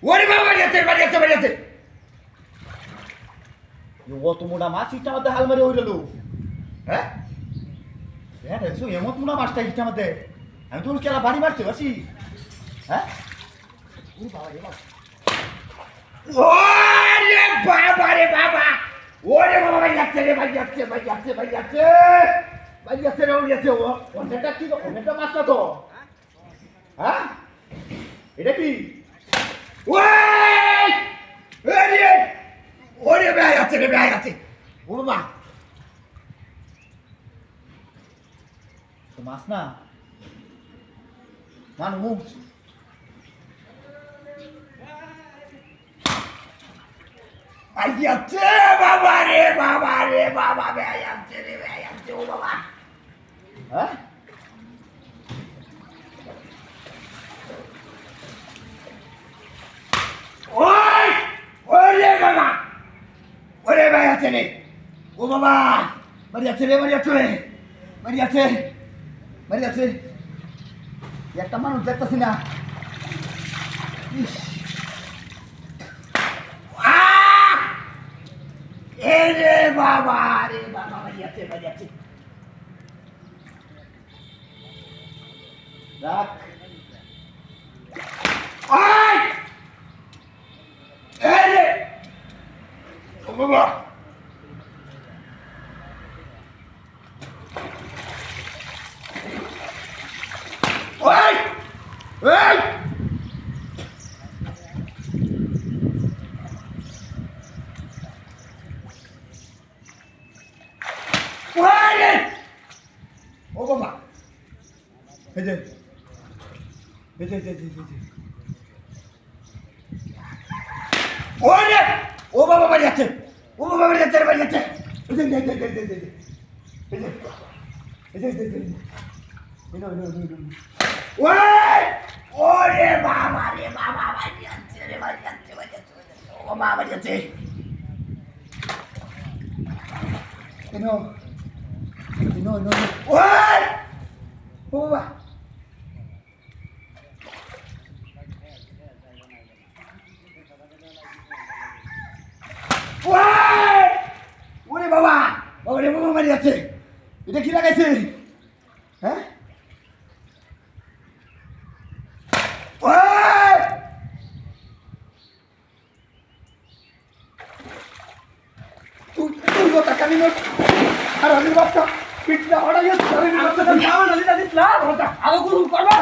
ওরে বাবা বাড়িয়াছে অত মোটা মাছ ইটার মধ্যে হাল মারি হইল হ্যাঁ হ্যাঁ দেখছো এমন মোটা মাছটা ইটার মধ্যে আমি তোর কেলা বাড়ি মারছি বাসি হ্যাঁ ওরে বাবা রে বাবা ওরে বাবা বাড়িয়াছে রে অনেকটা কি অনেকটা মাছটা তো হ্যাঁ এটা কি ওরে বাড়িয়াছে ওরে মা মাছ না মানুষ বাড়িয়াছে বাবা বাড়িয়াছে ও বাবা হ্যাঁ ওরে বাবা ওরে বাড়িয়াছে রে ও বাবা বাড়িয়াছে একটা মানুষ দেখতেছি না রে বাবা বাড়িয়াছে রাখ ও বাবা ও বাবা এই যে ওরে ও বাবা বাড়িয়াছে ওরে বাবা বাড়িয়াছে ও বাবা বাড়িয়াছে ওই ও বাবা ওরে বাবা রে বাবা মারি যাচ্ছে এটা কি লাগাইছে হ্যাঁ তুই টাকা নিল আর আমি বাচ্চা পিঠটা হঠাৎ আমি বাচ্চাটা দিস না আরো করুন করবা